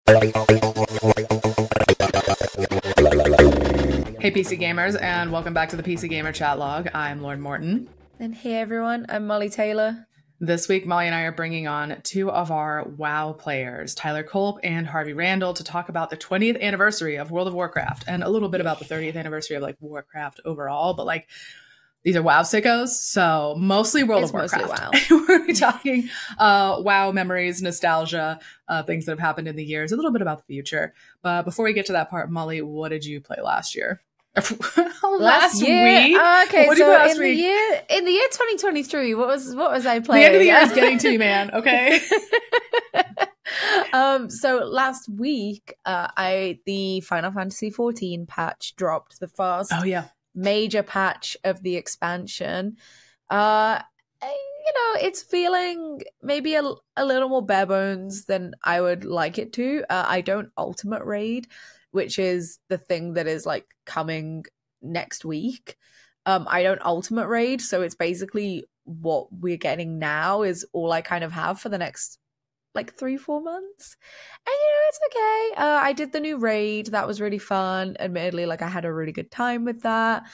Hey PC gamers, and welcome back to the PC Gamer Chat Log. I'm Lauren Morton. And hey everyone, I'm Mollie Taylor. This week, Molly and I are bringing on two of our WoW players, Tyler Colp and Harvey Randall, to talk about the 20th anniversary of World of Warcraft and a little bit about the 30th anniversary of like Warcraft overall. But like, these are WoW sickos, so mostly World of Warcraft. WoW. We're going to be talking WoW memories, nostalgia, things that have happened in the years, a little bit about the future. But before we get to that part, Molly, what did you play last year? last year? Week? Okay, what so last in week? the year 2023, what was I The playing? end of the year is getting to you, man. Okay. So last week, the Final Fantasy 14 patch dropped, the first major patch of the expansion. It's feeling maybe a little more bare bones than I would like it to. I don't ultimate raid, which is the thing that is like coming next week. I don't ultimate raid, so it's basically what we're getting now is all I kind of have for the next like 3-4 months. And it's okay. I did the new raid. That was really fun. Admittedly, like I had a really good time with that.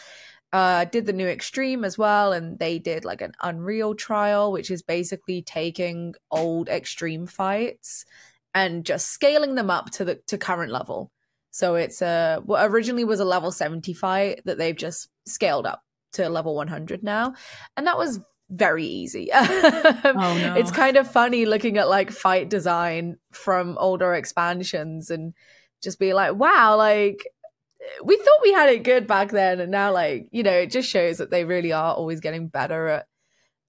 Did the new extreme as well, and they did like an Unreal trial, which is basically taking old extreme fights and just scaling them up to current level. So it's what originally was a level 70 fight that they've just scaled up to level 100 now, and that was very easy. It's kind of funny looking at like fight design from older expansions and just be like, wow, like we thought we had it good back then, and now like it just shows that they really are always getting better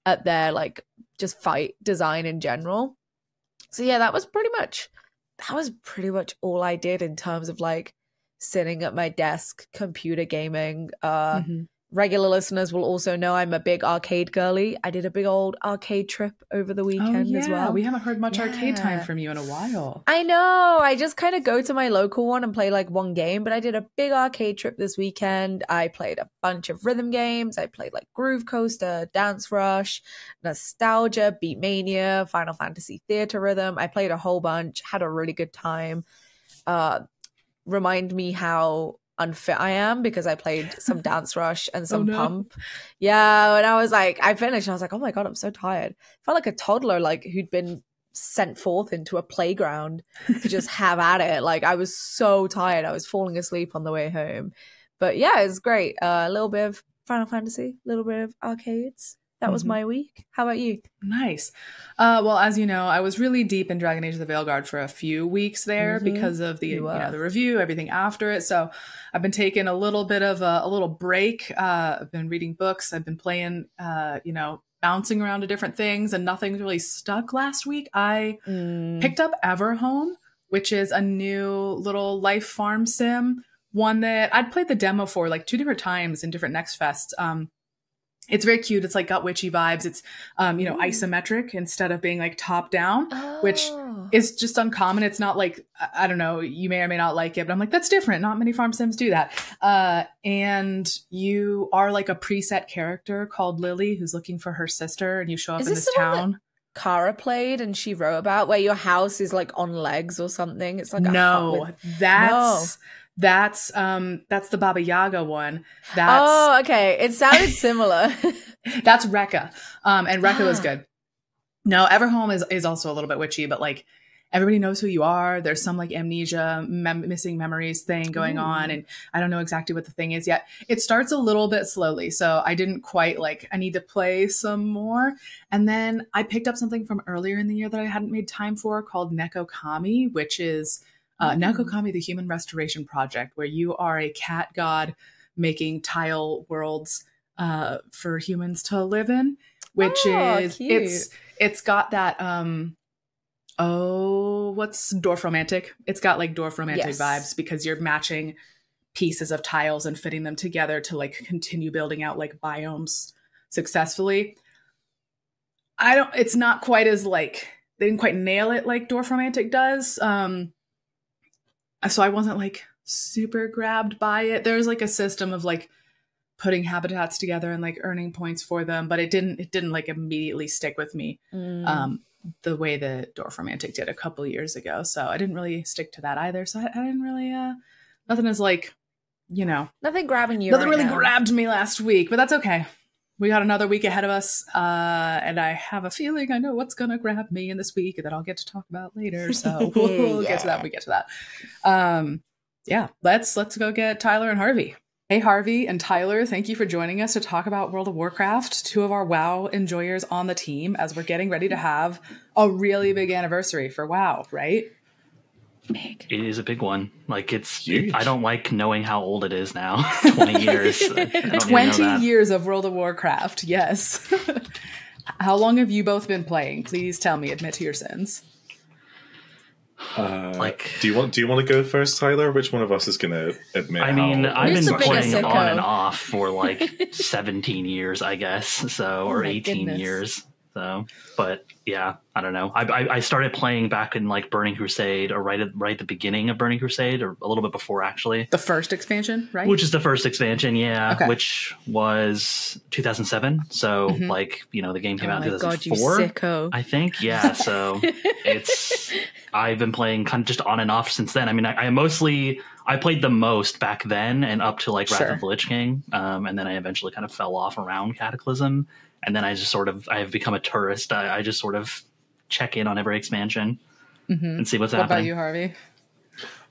at their like just fight design in general. So yeah, that was pretty much all I did in terms of like sitting at my desk computer gaming. Regular listeners will also know I'm a big arcade girly. I did a big old arcade trip over the weekend as well. We haven't heard much arcade time from you in a while. I know. I just kind of go to my local one and play like one game, but I did a big arcade trip this weekend. I played a bunch of rhythm games. I played like Groove Coaster, Dance Rush, Nostalgia, Beatmania, Final Fantasy Theater Rhythm. I played a whole bunch, had a really good time. Remind me how unfit I am because I played some Dance Rush and some Pump. Yeah, and I finished and I was like, oh my god, I'm so tired. Felt like a toddler like who'd been sent forth into a playground to just have at it. Like I was so tired. I was falling asleep on the way home. But yeah, it's great. A little bit of Final Fantasy, a little bit of arcades. That was my week. How about you? Nice. Well, as you know, I was really deep in Dragon Age of the Veilguard for a few weeks there because of the the review, everything after it. So I've been taking a little bit of a little break. I've been reading books. I've been playing, bouncing around to different things, and nothing's really stuck last week. I picked up Everhome, which is a new little life farm sim, one that I'd played the demo for like 2 different times in different Next Fests. It's very cute. It's like got witchy vibes. It's, isometric instead of being like top down, which is just uncommon. It's not like, I don't know, you may or may not like it, but I'm like, that's different. Not many farm sims do that. And you are like a preset character called Lily who's looking for her sister, and you show up in this town. Kara played and she wrote about where your house is like on legs or something. It's like That's the Baba Yaga one. Okay. It sounded similar. That's Rekka. And Rekka was good. No, Everhome is also a little bit witchy, but like everybody knows who you are. There's some like amnesia, missing memories thing going on. And I don't know exactly what the thing is yet. It starts a little bit slowly. So I didn't quite I need to play some more. And then I picked up something from earlier in the year that I hadn't made time for called Nekokami, which is Nekokami, the Human Restoration Project, where you are a cat god making tile worlds for humans to live in, which is cute. It's got that what's Dwarf Romantic? It's got like Dwarf Romantic vibes because you're matching pieces of tiles and fitting them together to like continue building out like biomes successfully. It's not quite as like, they didn't quite nail it like Dwarf Romantic does. So I wasn't like super grabbed by it. There's like a system of like putting habitats together and like earning points for them, but it didn't like immediately stick with me. the way that Dwarf Romantic did a couple years ago. So I didn't really stick to that either. So I didn't really, nothing is like, nothing grabbing you. Nothing right really now. grabbed me last week, but that's okay. We got another week ahead of us, and I have a feeling I know what's going to grab me in this week that I'll get to talk about later. So we'll get to that. We get to that. Yeah, let's go get Tyler and Harvey. Hey, Harvey and Tyler, thank you for joining us to talk about World of Warcraft, two of our WoW enjoyers on the team, as we're getting ready to have a really big anniversary for WoW, right? Big. It is a big one. Like, it's huge. I don't like knowing how old it is now. 20 years. 20 years of World of Warcraft, yes. How long have you both been playing? Please tell me, admit to your sins. Do you want to go first, Tyler? Which one of us is going to admit? I mean, I've Who's been the biggest playing sicko? on and off for like 17 years, I guess. So, or 18 goodness. years. So, but yeah, I don't know. I started playing back in like Burning Crusade, or right at the beginning of Burning Crusade, or a little bit before actually. The first expansion, right? Which is the first expansion, yeah. Okay. Which was 2007. So like, the game came out in 2004. God, you sicko. I think, yeah. So I've been playing kind of just on and off since then. I mean, I played the most back then and up to like Wrath of the Lich King, and then I eventually kind of fell off around Cataclysm. And then I just I have become a tourist. I just sort of check in on every expansion and see what's happening. What about you, Harvey?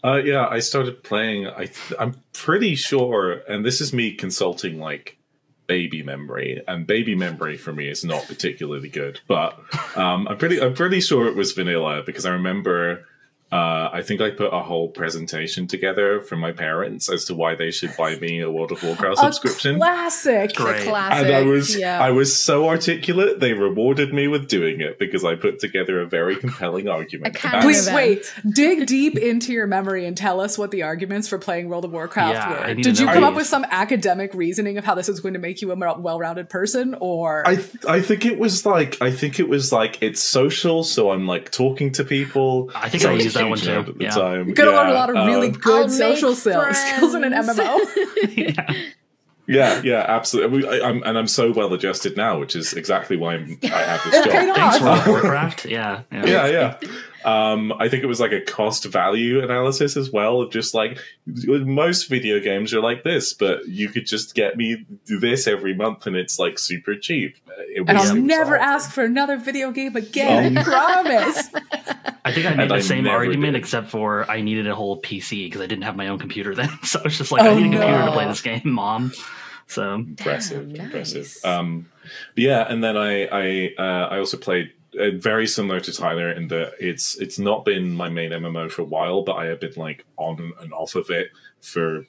Yeah, I started playing. I'm pretty sure, and this is me consulting like baby memory, and baby memory for me is not particularly good. But I'm pretty sure it was vanilla, because I remember. I think I put a whole presentation together for my parents as to why they should buy me a World of Warcraft subscription. Classic. Great. Classic. And I was so articulate, they rewarded me with doing it because I put together a very compelling argument. Please wait. Dig deep into your memory and tell us what the arguments for playing World of Warcraft were. Did you come up with some academic reasoning of how this is going to make you a well-rounded person, or I think it was like it's social, so I'm like talking to people. I think I used that one too. At the time. You're gonna learn a lot of really good social skills in an MMO. Yeah, absolutely. I'm so well adjusted now, which is exactly why I have this job. Thanks, World of Warcraft. Yeah. I think it was like a cost value analysis as well, of just like most video games are like this, but you could just get me this every month and it's like super cheap. I'll never ask for another video game again. I promise. I think I made the same argument, except for I needed a whole PC because I didn't have my own computer then. So it's just like, I need a computer to play this game, Mom. So impressive. Yeah, and then I also played very similar to Tyler in that it's not been my main MMO for a while, but I have been like on and off of it for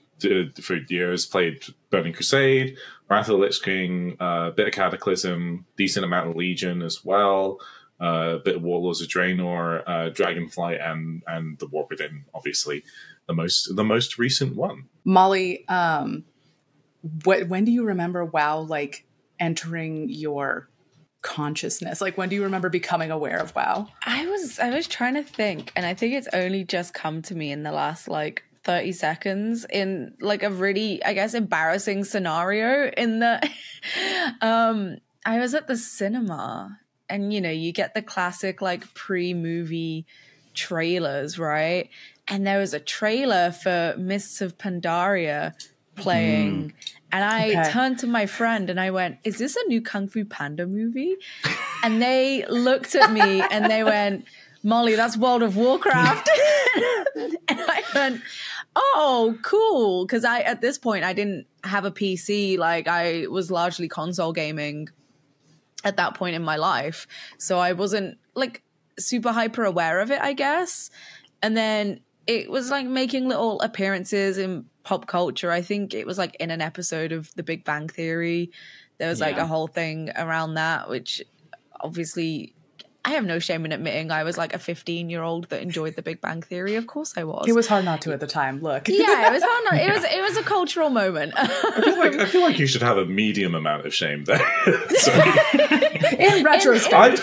years. Played Burning Crusade, Wrath of the Lich King, a bit of Cataclysm, decent amount of Legion as well. A bit of Warlords of Draenor, Dragonflight, and the War Within, obviously the most recent one. Mollie, when do you remember WoW like entering your consciousness? Like, when do you remember becoming aware of WoW? I was trying to think, and I think it's only just come to me in the last like 30 seconds in like a really, I guess, embarrassing scenario in the I was at the cinema. And, you get the classic, like, pre-movie trailers, right? And there was a trailer for Mists of Pandaria playing. And I turned to my friend and I went, is this a new Kung Fu Panda movie? And they looked at me and they went, Mollie, that's World of Warcraft. And I went, oh, cool. Because at this point, I didn't have a PC. Like, I was largely console gaming at that point in my life. So I wasn't like super hyper aware of it, I guess. And then it was like making little appearances in pop culture. I think it was like in an episode of The Big Bang Theory. There was like a whole thing around that, which obviously I have no shame in admitting I was like a 15-year-old that enjoyed The Big Bang Theory. Of course I was. It was hard not to at the time. Look. Yeah, it was hard not. It was a cultural moment. I feel like you should have a medium amount of shame there. In retrospect.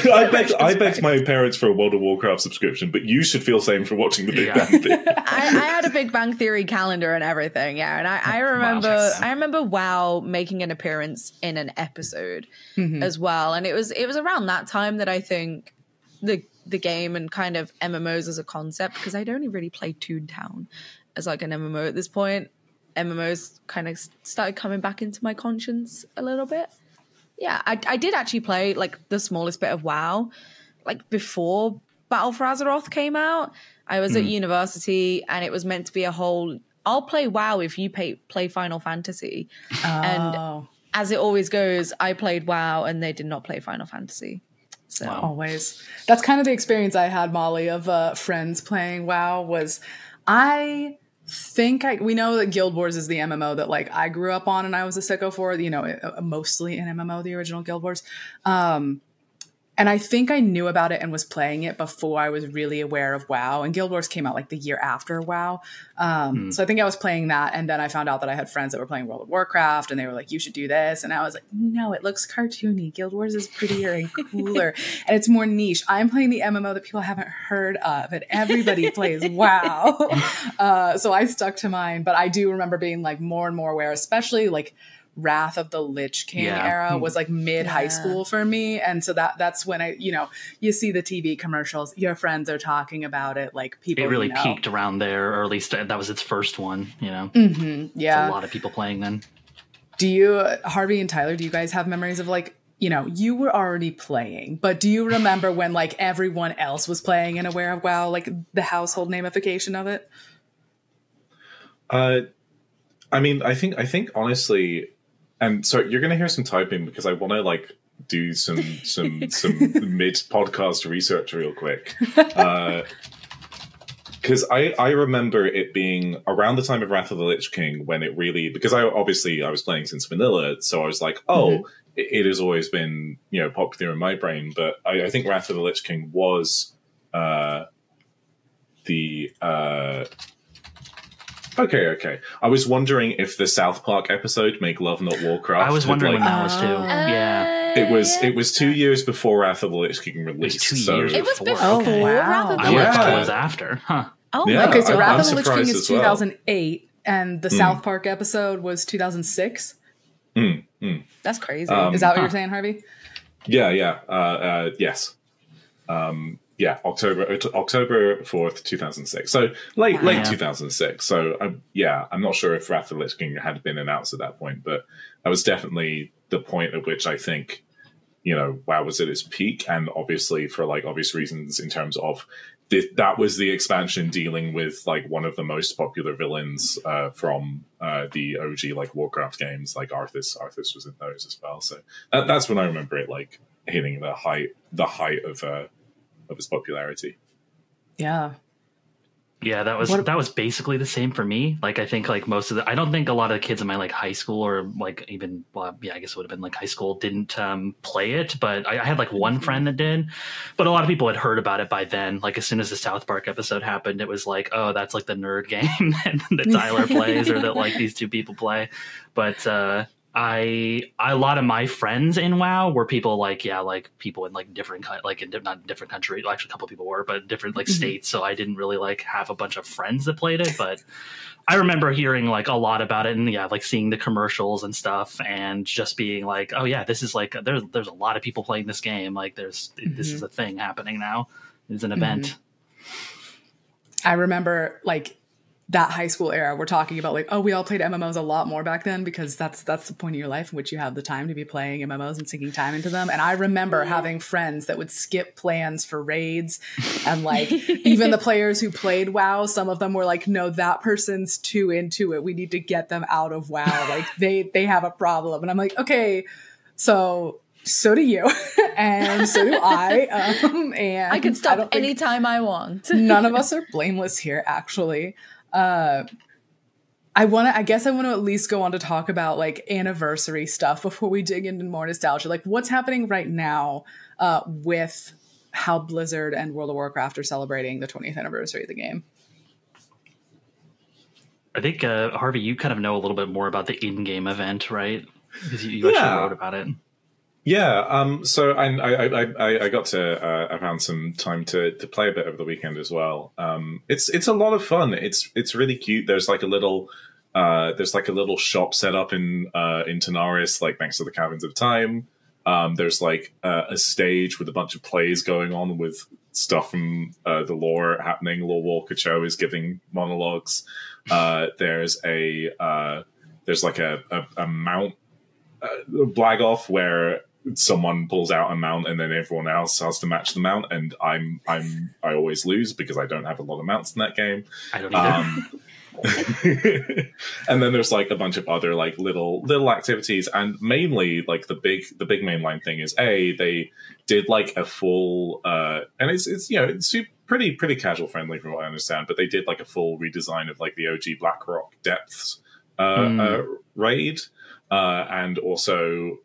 I begged my parents for a World of Warcraft subscription, but you should feel shame for watching The Big Bang Theory. I had a Big Bang Theory calendar and everything, yeah. And I remember WoW making an appearance in an episode as well. And it was around that time that I think the game and kind of MMOs as a concept, because I'd only really played Toontown as like an MMO at this point. MMOs kind of started coming back into my conscience a little bit. Yeah, I did actually play like the smallest bit of WoW, like before Battle for Azeroth came out. I was at university, and it was meant to be a whole, I'll play WoW if you play Final Fantasy. And as it always goes, I played WoW and they did not play Final Fantasy. So always. That's kind of the experience I had, Molly, of friends playing WoW. Was I think we know that Guild Wars is the MMO that like I grew up on and I was a sicko for, you know, mostly an MMO, the original Guild Wars. And I think I knew about it and was playing it before I was really aware of WoW. And Guild Wars came out like the year after WoW. So I think I was playing that. And then I found out that I had friends that were playing World of Warcraft and they were like, you should do this. And I was like, no, it looks cartoony. Guild Wars is prettier and cooler. And it's more niche. I'm playing the MMO that people haven't heard of. And everybody plays WoW. So I stuck to mine. But I do remember being like more and more aware, especially like Wrath of the Lich King era was like mid high school for me. And so that's when I, you know, you see the TV commercials, your friends are talking about it, like people, it really peaked around there, or at least that was its first one, you know. Yeah, a lot of people playing then. Do you, Harvey and Tyler, do you guys have memories of like, you know, you were already playing, but do you remember when like everyone else was playing and aware of WoW, like the household namification of it? I mean, I think honestly, and so you're going to hear some typing because I want to like do some mid podcast research real quick. Because I remember it being around the time of Wrath of the Lich King when it really, because I was playing since vanilla, so I was like, it has always been, you know, popular in my brain. But I think Wrath of the Lich King was Okay. I was wondering if the South Park episode "Make Love Not Warcraft." I was wondering when that was too. Yeah, it was 2 years before Wrath of the Lich King released. It was before. Oh, wow. I thought it was after. Huh. Oh, yeah. Okay, so Wrath of the Lich King is as well. 2008, and the South Park episode was 2006. That's crazy. Is that what you're saying, Harvey? Yeah. Yes. Yeah, October 4th, 2006. So late 2006. So I'm not sure if Wrath of the Lich King had been announced at that point, but that was definitely the point at which I think, you know, WoW was at its peak, and obviously for like obvious reasons in terms of that was the expansion dealing with like one of the most popular villains from the OG like Warcraft games, like Arthas. Arthas was in those as well. So that's when I remember it like hitting the height of its popularity. Yeah, that was basically the same for me. Like, I think like most of I don't think a lot of the kids in my like high school or like even, I guess it would have been like high school didn't play it, but I had like one friend that did. But a lot of people had heard about it by then. Like as soon as the South Park episode happened, it was like, oh, that's like the nerd game that Tyler plays or that like these two people play. But a lot of my friends in WoW were people like people in like different not different countries. Actually, a couple of people were, but different like states. So I didn't really like have a bunch of friends that played it, but I remember hearing like a lot about it and like seeing the commercials and stuff, and just being like, oh yeah, this is like there's a lot of people playing this game. Like this is a thing happening now. It's an event. I remember like that high school era, we're talking about like, oh, we all played MMOs a lot more back then because that's the point of your life in which you have the time to be playing MMOs and sinking time into them. And I remember having friends that would skip plans for raids, and like even the players who played WoW, some of them were like, no, that person's too into it. We need to get them out of WoW. Like they have a problem. And I'm like, okay, so do you, and so do I. And I can stop anytime I want. None of us are blameless here, actually. I guess I want to at least go on to talk about like anniversary stuff before we dig into more nostalgia. Like what's happening right now with how Blizzard and World of Warcraft are celebrating the 20th anniversary of the game. I think, Harvey, you kind of know a little bit more about the in-game event, right? Because you actually wrote about it. Yeah, so I got to I found some time to play a bit over the weekend as well. It's a lot of fun. It's really cute. There's like a little shop set up in Tanaris, like next to the Caverns of Time. There's like a stage with a bunch of plays going on with stuff from the lore happening. Lore Walker Cho is giving monologues. There's like a mount blag off where someone pulls out a mount and then everyone else has to match the mount, and I always lose because I don't have a lot of mounts in that game. I don't either. And then there's like a bunch of other like little activities, and mainly like the big mainline thing is they did like a full and it's pretty casual friendly from what I understand, but they did like a full redesign of like the OG Blackrock Depths raid, and also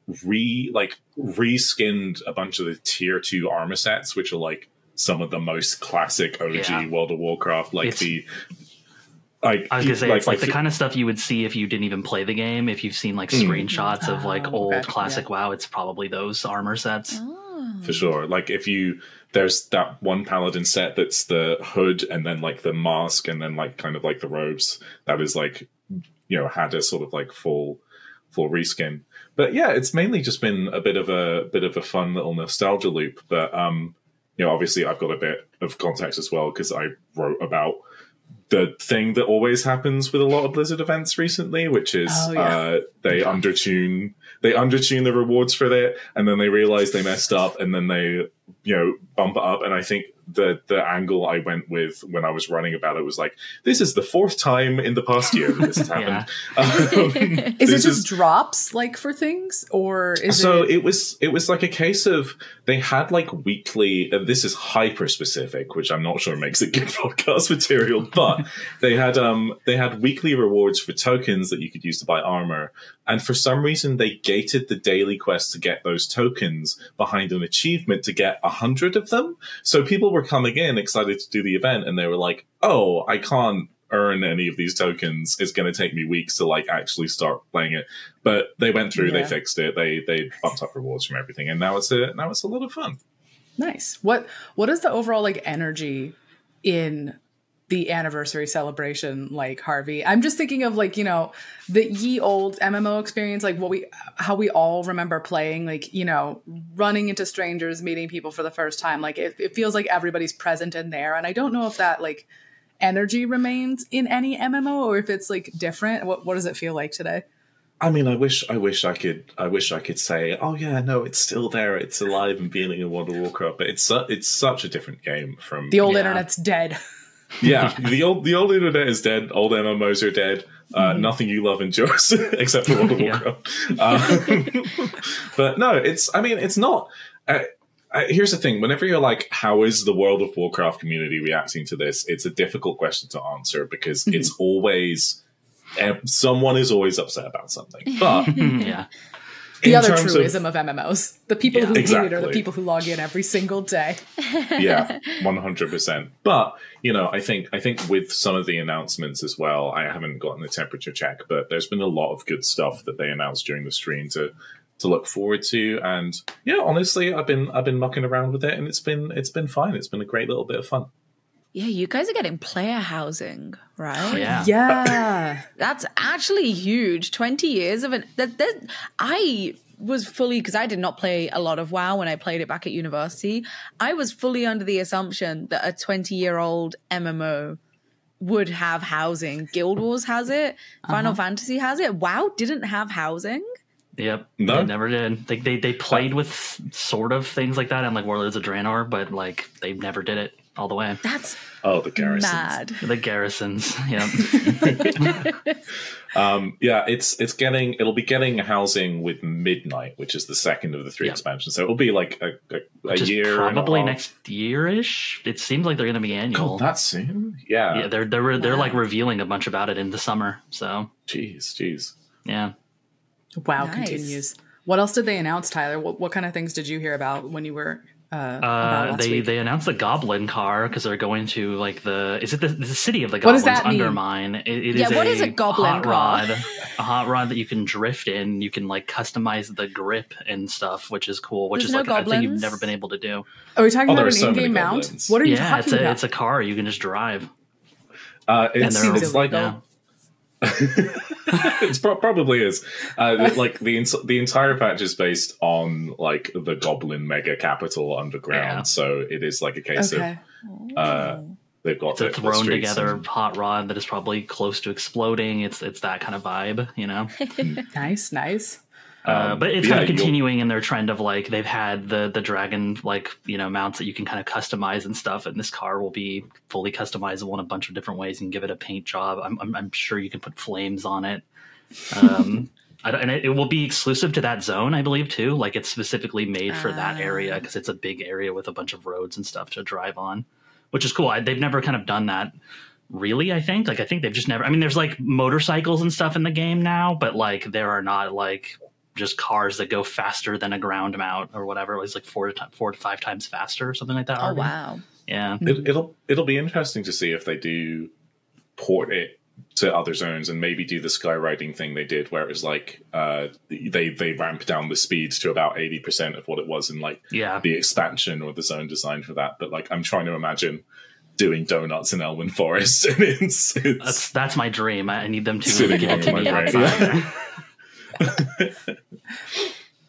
reskinned a bunch of the tier 2 armor sets, which are like some of the most classic OG World of Warcraft, I was gonna say, it's like the kind of stuff you would see if you didn't even play the game. If you've seen like screenshots of like old classic WoW, it's probably those armor sets. For sure. Like there's that one paladin set that's the hood and then like the mask and then like kind of like the robes that is like, had a sort of like full reskin. But yeah, it's mainly just been a bit of a fun little nostalgia loop. But obviously I've got a bit of context as well because I wrote about the thing that always happens with a lot of Blizzard events recently, which is they undertune the rewards for it, and then they realize they messed up, and then they bump it up. And I think the angle I went with when I was running about it was like, this is the 4th time in the past year that this has happened. Is it just drops like for things, or is it was like a case of they had like weekly, this is hyper specific, which I'm not sure makes it good podcast material, but they had weekly rewards for tokens that you could use to buy armor, and for some reason they gated the daily quest to get those tokens behind an achievement to get 100 of them. So people were coming in excited to do the event, and they were like, oh, I can't earn any of these tokens. It's going to take me weeks to like actually start playing it. But they went through, they fixed it, they bumped up rewards from everything, and now it's a lot of fun. Nice. What is the overall like energy in the anniversary celebration like, Harvey? I'm just thinking of like, the ye old MMO experience, like how we all remember playing, like, running into strangers, meeting people for the first time. Like it feels like everybody's present in there. And I don't know if that like energy remains in any MMO or if it's like different. What does it feel like today? I mean, I wish I could say, oh yeah, no, it's still there, it's alive and feeling in World of Warcraft, but it's such a different game from the old internet's dead. Yeah, the old internet is dead. Old MMOs are dead. Nothing you love endures except for World of Warcraft. But no, it's not. Here's the thing: whenever you're like, "How is the World of Warcraft community reacting to this?" It's a difficult question to answer because it's always someone is always upset about something. But the other truism of MMOs. The people who hate it are the people who log in every single day. Yeah, 100%. But, I think with some of the announcements as well, I haven't gotten a temperature check, but there's been a lot of good stuff that they announced during the stream to look forward to. And yeah, honestly, I've been mucking around with it, and it's been fine. It's been a great little bit of fun. Yeah, you guys are getting player housing, right? Oh, yeah. Yeah. That's actually huge. 20 years of it. I was fully, because I did not play a lot of WoW when I played it back at university. I was fully under the assumption that a 20-year-old MMO would have housing. Guild Wars has it. Final Fantasy has it. WoW didn't have housing. Yep, no. They never did. They played with sort of things like that and like Warlords of Draenor, but like they never did it all the way. That's the garrisons. Mad. The garrisons. Yeah. It'll be getting housing with Midnight, which is the second of the 3 expansions. So it'll be like a year, probably next year-ish. It seems like they're going to be annual. God, that soon? Yeah. Yeah, they're like revealing a bunch about it in the summer. So. Jeez. Yeah. WoW continues. What else did they announce, Tyler? What kind of things did you hear about when you were they announced the Goblin car because they're going to like the city of the Goblins, Undermine. It is what is a Goblin car? A hot rod that you can drift in. You can like customize the grip and stuff, which is cool. Which is like a thing you've never been able to do. Are we talking about an in-game mount? What are you talking about? It's a car you can just drive. It's like It probably is. Like the entire patch is based on like the Goblin mega capital underground, so it is like a case of they've got it's a thrown together hot rod that is probably close to exploding. It's that kind of vibe, you know. Nice. But it's kind of continuing in their trend of like they've had the dragon like mounts that you can kind of customize and stuff, and this car will be fully customizable in a bunch of different ways. You can give it a paint job. I'm sure you can put flames on it. And it will be exclusive to that zone, I believe, too. Like it's specifically made for that area because it's a big area with a bunch of roads and stuff to drive on, which is cool. They've never kind of done that. Really, I think they've just never. I mean, there's like motorcycles and stuff in the game now, but like there are not like just cars that go faster than a ground mount or whatever. It was like 4 to 5 times faster or something like that. Oh, wow. Yeah. It'll be interesting to see if they do port it to other zones and maybe do the skywriting thing they did where it was like they ramped down the speeds to about 80% of what it was in like the expansion or the zone design for that. But like I'm trying to imagine doing donuts in Elwyn Forest, and that's my dream. I need them to sitting on my brain.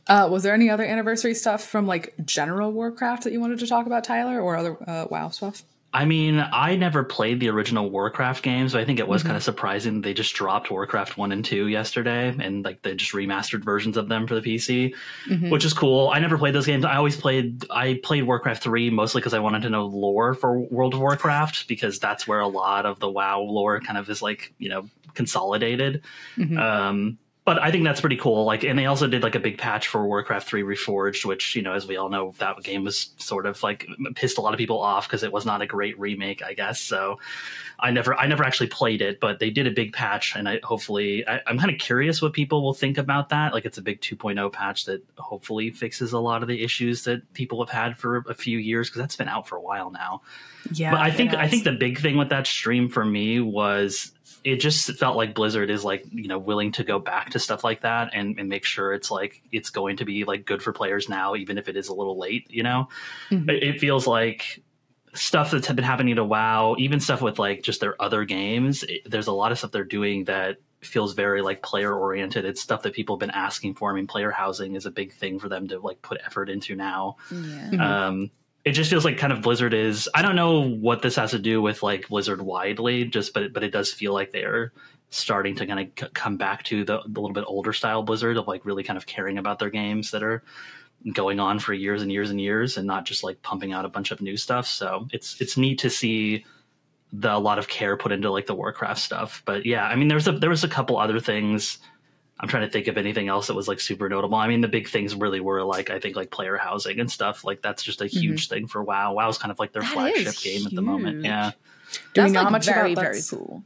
Was there any other anniversary stuff from like general Warcraft that you wanted to talk about, Tyler, or other WoW stuff? I mean, I never played the original Warcraft games, but I think it was kind of surprising they just dropped Warcraft 1 and 2 yesterday, and like they just remastered versions of them for the PC, which is cool. I never played those games. I played Warcraft 3 mostly because I wanted to know lore for World of Warcraft, because that's where a lot of the WoW lore kind of is like, consolidated. But I think that's pretty cool. Like, and they also did like a big patch for Warcraft 3 Reforged, which, as we all know, that game was sort of like pissed a lot of people off because it was not a great remake, I guess. So I never actually played it, but they did a big patch, and I'm kind of curious what people will think about that. Like, it's a big 2.0 patch that hopefully fixes a lot of the issues that people have had for a few years, because that's been out for a while now. Yeah, but I think the big thing with that stream for me was it just felt like Blizzard is like, willing to go back to stuff like that and make sure it's like, it's going to be like good for players now, even if it is a little late, It feels like stuff that's been happening to WoW, even stuff with like just their other games. There's a lot of stuff they're doing that feels very like player oriented. It's stuff that people have been asking for. I mean, player housing is a big thing for them to like put effort into now. Yeah. It just feels like kind of Blizzard is, I don't know what this has to do with like Blizzard widely, but it does feel like they're starting to kind of come back to the little bit older style Blizzard of like really kind of caring about their games that are going on for years and years and years, and not just like pumping out a bunch of new stuff. So it's neat to see a lot of care put into like the Warcraft stuff. But yeah, I mean, there was a couple other things. I'm trying to think of anything else that was like super notable. I mean, the big things really were like, I think like player housing and stuff. Like that's just a huge thing for WoW. WoW's kind of like their flagship game at the moment. Yeah. Do we know how much very cool.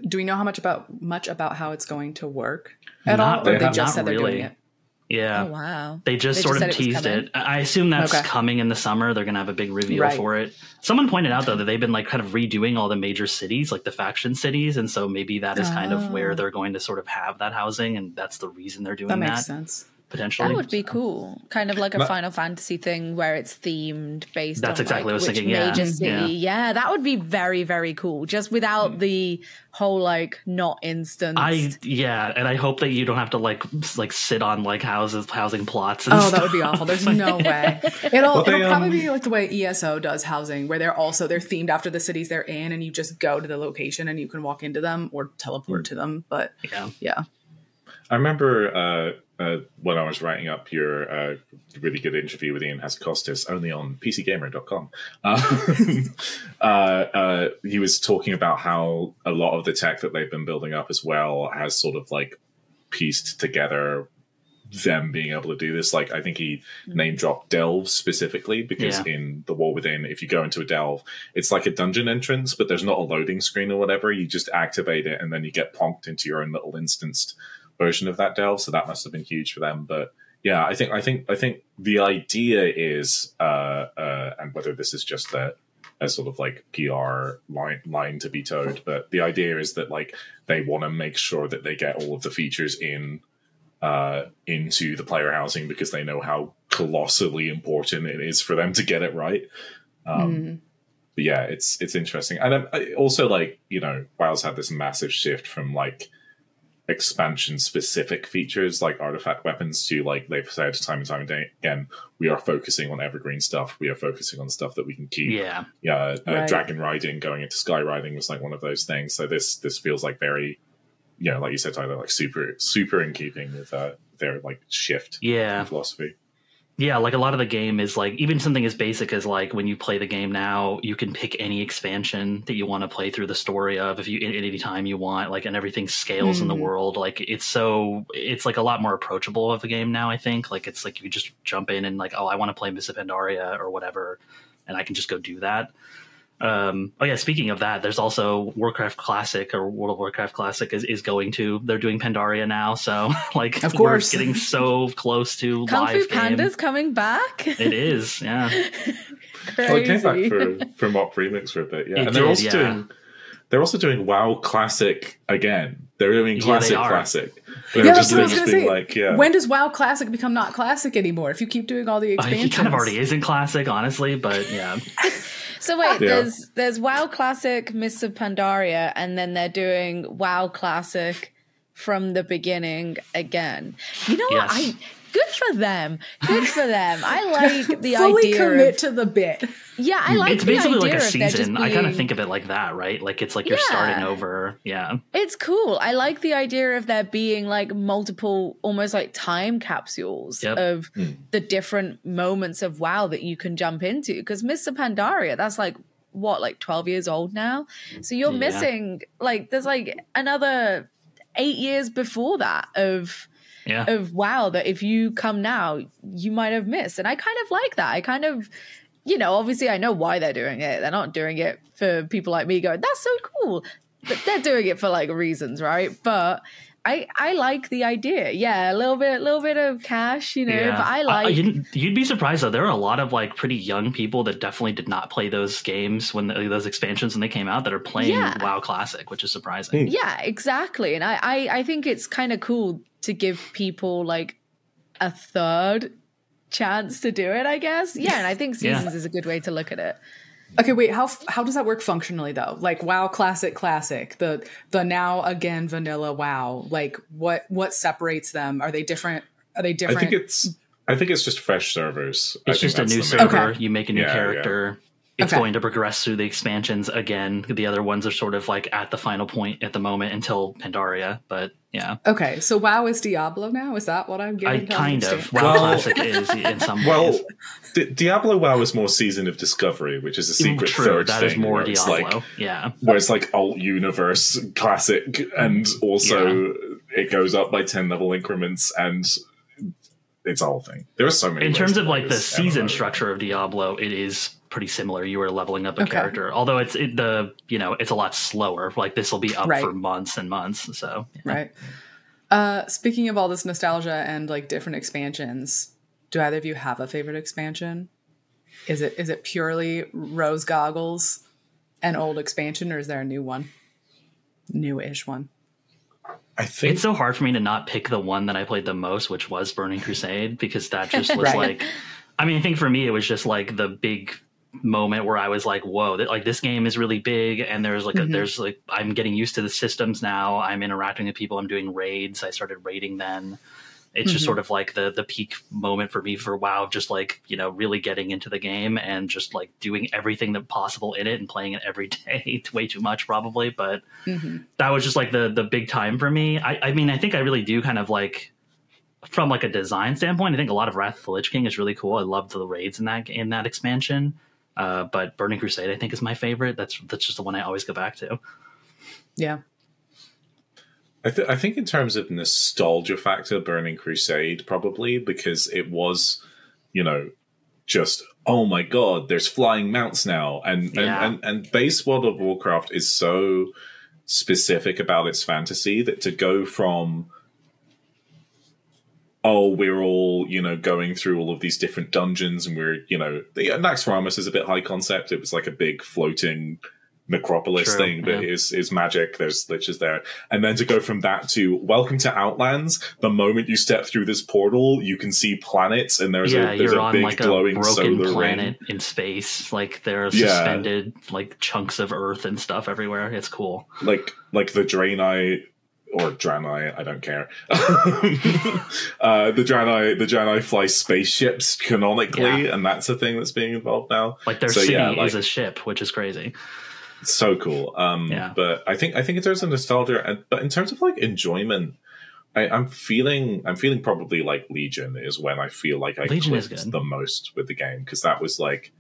Do we know how much about how it's going to work at all? Or they just said they're doing it? Yeah. Oh, wow. They just sort of teased it. I assume that's coming in the summer. They're going to have a big reveal for it. Someone pointed out, though, that they've been like kind of redoing all the major cities, like the faction cities. And so maybe that is kind of where they're going to sort of have that housing. And that's the reason they're doing that. That makes sense. Potentially. That would be cool. Kind of like a Final Fantasy thing where it's themed based that's on exactly like, what I was thinking. major city. Yeah, that would be very, very cool. Just without the whole like not instant. And I hope that you don't have to like sit on like housing plots. And stuff. That would be awful. There's no way. It'll probably be like the way ESO does housing, where they're themed after the cities they're in, and you just go to the location and you can walk into them or teleport to them. But yeah. I remember when I was writing up your really good interview with Ian Hazzikostas, only on PCGamer.com, he was talking about how a lot of the tech that they've been building up as well has sort of like pieced together them being able to do this. Like, I think he name dropped delves specifically because in the War Within, if you go into a delve, it's like a dungeon entrance, but there's not a loading screen or whatever. You just activate it and then you get plonked into your own little instanced version of that delve. So that must have been huge for them. But yeah, I think the idea is, and whether this is just a sort of like PR line to be towed, but the idea is that like they want to make sure that they get all of the features into the player housing because they know how colossally important it is for them to get it right. But yeah, it's interesting. And I also, like, WoW's had this massive shift from like expansion specific features like artifact weapons to, like they've said time and time again, we are focusing on evergreen stuff. We are focusing on stuff that we can keep. Dragon riding, going into sky riding was like one of those things. So this feels like very, like you said, Tyler, like super in keeping with their like shift in philosophy. Yeah, like a lot of the game is like, even something as basic as like when you play the game now, you can pick any expansion that you want to play through the story of at any time you want, like, and everything scales in the world. Like it's like a lot more approachable of a game now, I think. Like it's like you just jump in and like, oh, I want to play Mists of Pandaria or whatever, and I can just go do that. Speaking of that, there's also Warcraft Classic or World of Warcraft Classic they're doing Pandaria now, so like of course we're getting so close to Kung live Fu Panda's coming back. It is, yeah. Well, it came back for Mock Remix for a bit, yeah. And they're also doing WoW Classic again. They're doing Classic. That's what I was going to say. Like, when does WoW Classic become not Classic anymore? If you keep doing all the expansions, it kind of already isn't Classic, honestly, but yeah. So wait, there's WoW Classic, Mists of Pandaria, and then they're doing WoW Classic from the beginning again. You know what? Good for them. Good for them. I like the fully idea. Fully commit of, to the bit. Yeah, I like it's the basically idea like a of season. being, I kind of think of it like that, right? Like it's like you're starting over. Yeah. It's cool. I like the idea of there being like multiple, almost like time capsules of the different moments of WoW that you can jump into. Because Mr. Pandaria, that's like, what, like 12 years old now? So you're missing, like, there's like another 8 years before that of WoW that if you come now, you might have missed. And I kind of like that. I kind of, obviously I know why they're doing it. They're not doing it for people like me going, that's so cool. But they're doing it for like reasons, right? But I like the idea. Yeah, a little bit of cash, but I like... You'd be surprised, though. There are a lot of like pretty young people that definitely did not play those games when those expansions when they came out that are playing WoW Classic, which is surprising. Yeah, exactly. And I think it's kind of cool to give people like a third chance to do it, I guess. Yeah, and I think Seasons is a good way to look at it. Okay, wait, how does that work functionally though? Like WoW Classic, the now again vanilla WoW. Like what separates them? Are they different? I think it's just fresh servers. It's just a new server. Okay. You make a new character. Yeah. It's going to progress through the expansions again. The other ones are sort of like at the final point at the moment until Pandaria, but yeah. Okay, so WoW is Diablo now? Is that what I'm getting? Kind of. WoW Classic is in some ways. Well, Diablo WoW is more Season of Discovery, which is a secret third that thing. Is more Diablo, Where it's like alt universe classic, and also it goes up by 10 level increments, and it's a whole thing. There are so many. In terms of like the season structure of Diablo, it is pretty similar. You are leveling up a character, although it's a lot slower. Like this will be up for months and months. So right. Speaking of all this nostalgia and like different expansions, do either of you have a favorite expansion? Is it purely Rose Goggles, an old expansion, or is there a new one, newish one? I think it's so hard for me to not pick the one that I played the most, which was Burning Crusade, because that just was like, I mean, I think for me, it was just like the big moment where I was like, whoa, like this game is really big. And there's like, I'm getting used to the systems now. I'm interacting with people. I'm doing raids. I started raiding then. It's just sort of like the peak moment for me for WoW, just like, really getting into the game and just like doing everything that possible in it and playing it every day. It's way too much probably, but that was just like the big time for me. I mean, I think I really do kind of like, from like a design standpoint, I think a lot of Wrath of the Lich King is really cool. I loved the raids in that expansion. But Burning Crusade, I think, is my favorite. That's just the one I always go back to. Yeah. I think in terms of nostalgia factor, Burning Crusade probably, because it was, just, oh my god, there's flying mounts now. And base World of Warcraft is so specific about its fantasy that to go from, oh, we're all, going through all of these different dungeons and we're, the Naxxramas is a bit high concept. It was like a big floating necropolis thing that is magic. There's liches there. And then to go from that to welcome to Outlands, the moment you step through this portal, you can see planets and there's a big like glowing a broken solar planet ring in space. Like there are suspended like chunks of Earth and stuff everywhere. It's cool. Like the Draenei or Draenei, I don't care. The Draenei fly spaceships canonically, and that's a thing that's being involved now. Like their city is a ship, which is crazy. So cool. But I think in terms of nostalgia, but in terms of like enjoyment, I'm feeling probably like Legion is when I feel like I clicked the most with the game, because that was like,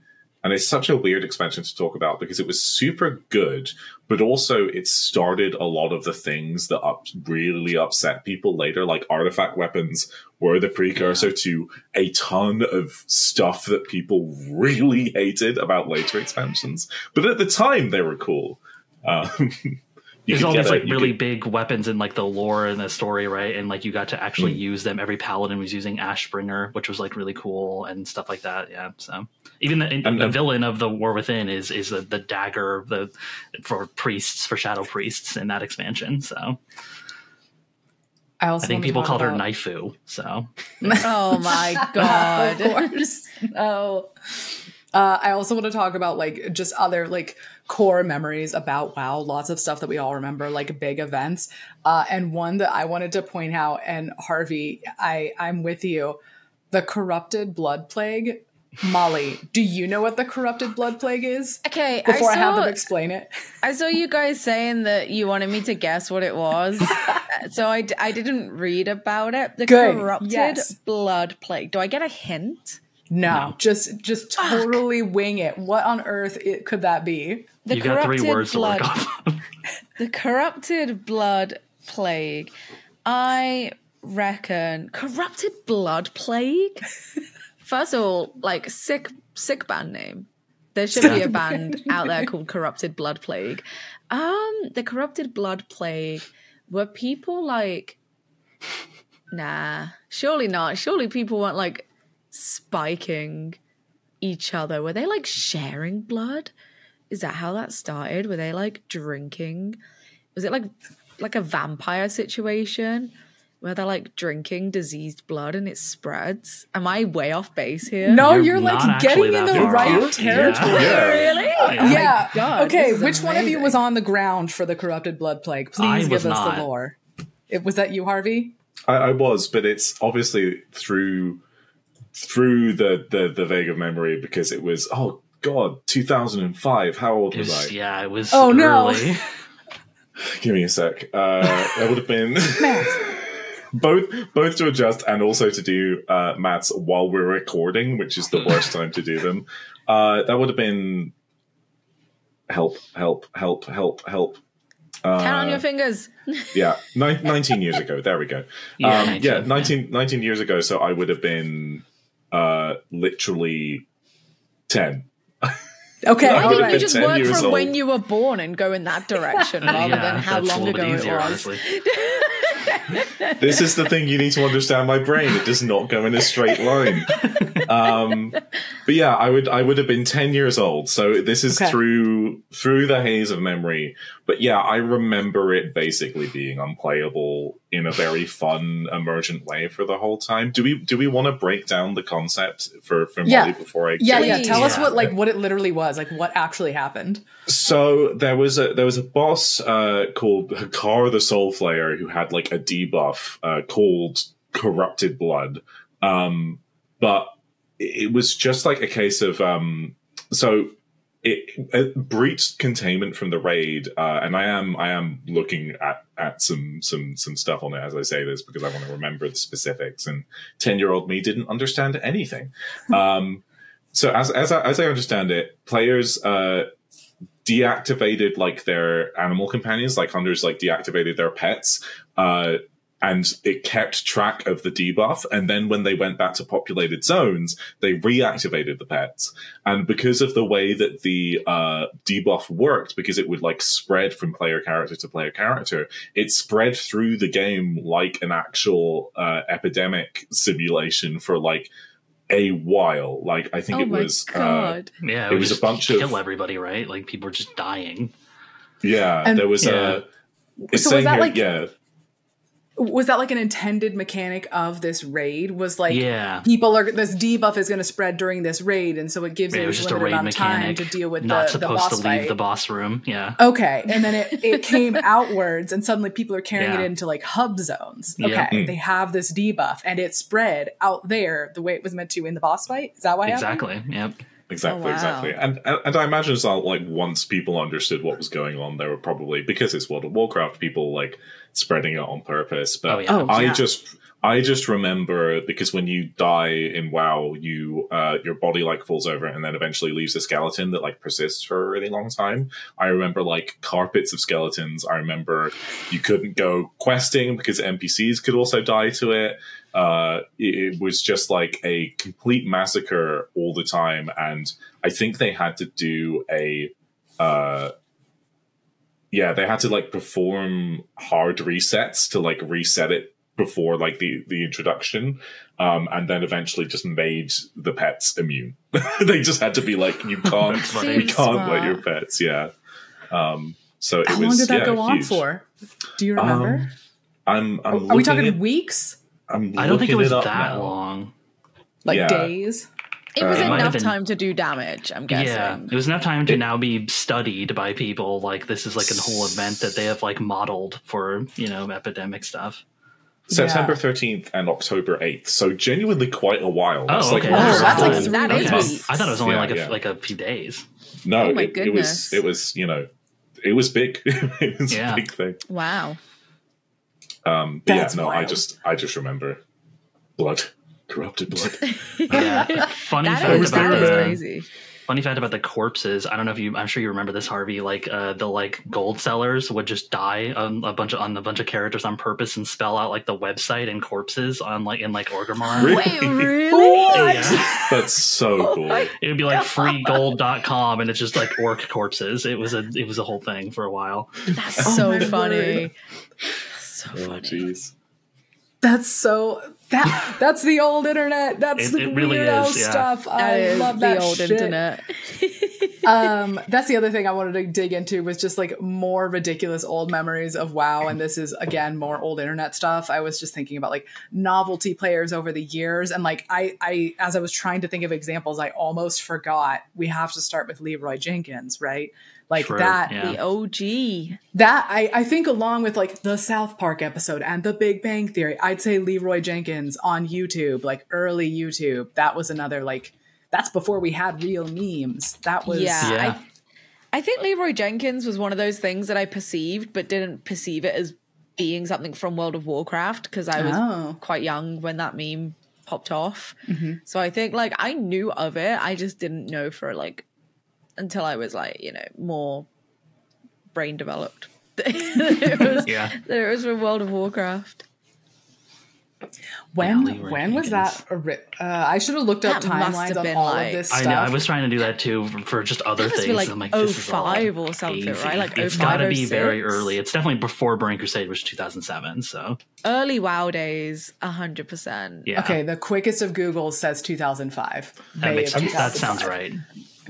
and it's such a weird expansion to talk about because it was super good, but also it started a lot of the things that really upset people later. Like artifact weapons were the precursor to a ton of stuff that people really hated about later expansions. But at the time, they were cool. There's all these like really big weapons in like the lore and the story, right? And like you got to actually use them. Every paladin was using Ashbringer, which was like really cool and stuff like that. Yeah. So even the villain of the War Within is the dagger for priests, for shadow priests in that expansion. So I think people called her Naifu. So oh my god, of course. No. I also want to talk about like just other like core memories about WoW, lots of stuff that we all remember, like big events. And one that I wanted to point out, and Harvey, I'm with you, the corrupted blood plague. Molly, do you know what the corrupted blood plague is? Okay, before I have them explain it. I saw you guys saying that you wanted me to guess what it was. So I didn't read about it. The corrupted blood plague. Do I get a hint? No, just totally wing it. What on earth could that be? You got 3 words to work off. The corrupted blood plague. I reckon corrupted blood plague. First of all, like sick band name. There should be a band out there called Corrupted Blood Plague. The Corrupted Blood Plague were people like, nah, surely not. Surely people weren't like spiking each other. Were they like sharing blood? Is that how that started? Were they like drinking? Was it like a vampire situation where they're like drinking diseased blood and it spreads? Am I way off base here? No, you're like getting in the right territory. Yeah. Really? Yeah. Oh God, okay, which one of you was on the ground for the corrupted blood plague? Please give us the lore. Was that you, Harvey? I was, but it's obviously through the vague of memory, because it was 2005. How old was I? Yeah, it was early. No. Give me a sec. That would have been both to adjust and also to do maths while we're recording, which is the worst time to do them. That would have been help. Count on your fingers. Yeah, 19 years ago. There we go. 19 years ago. So I would have been literally 10. Okay. Why didn't you just work from when you were born and go in that direction rather than how long ago it was? This is the thing, you need to understand my brain. It does not go in a straight line. But yeah, I would have been 10 years old. So this is through the haze of memory. But yeah, I remember it basically being unplayable in a very fun, emergent way for the whole time. Do we want to break down the concept for Molly before I tell us what it literally was, like what actually happened. So there was a boss called Hakar the Soulflayer who had like a debuff called Corrupted Blood. But it was just like a case of it breached containment from the raid, and I am looking at some stuff on it as I say this because I want to remember the specifics. And 10-year-old me didn't understand anything. So as I understand it, players deactivated like their animal companions, like hunters, like deactivated their pets. And it kept track of the debuff. And then when they went back to populated zones, they reactivated the pets. And because of the way that the debuff worked, because it would like spread from player character to player character, it spread through the game like an actual epidemic simulation for like a while. Like I think it was God. It was a bunch of kill everybody, right? Like people were just dying. Yeah, and there was so was that here, was that like an intended mechanic of this raid? Was like, this debuff is going to spread during this raid, and so it gives you a limited amount of time to deal with not the supposed boss to leave fight. the boss room. Yeah. Okay, and then it came outwards, and suddenly people are carrying it into like hub zones. Okay, they have this debuff, and it spread out there the way it was meant to in the boss fight. Is that why? Exactly. Yep. Exactly. And I imagine as well, like once people understood what was going on, there were probably, because it's World of Warcraft, people like spreading it on purpose. But I just remember, because when you die in WoW, you your body like falls over and then eventually leaves a skeleton that like persists for a really long time. I remember like carpets of skeletons. I remember you couldn't go questing because NPCs could also die to it. It was just like a complete massacre all the time, and I think they had to do they had to like perform hard resets to like reset it before like the introduction, and then eventually just made the pets immune. They just had to be like, you can't let your pets. So it How was. long did that go huge. on for? Do you remember? Are we talking weeks? I don't think it was that now. long. Like days? It was enough time to do damage, I'm guessing. Yeah, it was enough time to now be studied by people. Like, this is like a whole event that they have like modeled for, epidemic stuff. September 13th and October 8th. So genuinely quite a while. That's okay. That's like 3 days. I thought it was only like a few days. No, oh my it was it was big. It was a big thing. Wow. That's wild. I just remember blood. Corrupted blood. Funny that fact is crazy. Funny fact about the corpses. I don't know if I'm sure you remember this, Harvey. Like the like gold sellers would just die on a bunch of characters on purpose and spell out like the website and corpses on like in like Orgrimmar. Really? Wait, really? Yeah. That's so cool. It would be like freegold.com and it's just like orc corpses. It was a whole thing for a while. That's so funny. So funny. Jeez. That's the old internet. That's the really weirdo is, stuff. I love that the old shit. internet. That's the other thing I wanted to dig into was just like more ridiculous old memories of WoW. And this is again more old internet stuff. I was just thinking about like novelty players over the years, and like I as I was trying to think of examples, I almost forgot we have to start with Leroy Jenkins, right? Like True, that, the OG. That I think along with like the South Park episode and the Big Bang Theory, I'd say Leroy Jenkins on YouTube, like early YouTube. That was another like, that's before we had real memes. That was I think Leroy Jenkins was one of those things that I perceived, but didn't perceive it as being something from World of Warcraft because I was quite young when that meme popped off. Mm-hmm. So I think like I knew of it, I just didn't know for like until I was like, more brain developed. It was from World of Warcraft. When was that? I should have looked up timelines on all of this stuff. I know. I was trying to do that too for just other things. Like I'm like, 05 or something, hazy. right? Like it's got to be very early. It's definitely before Burning Crusade, which was 2007. So early WoW days, 100%. Yeah. Okay, the quickest of Google says 2005. That sounds right.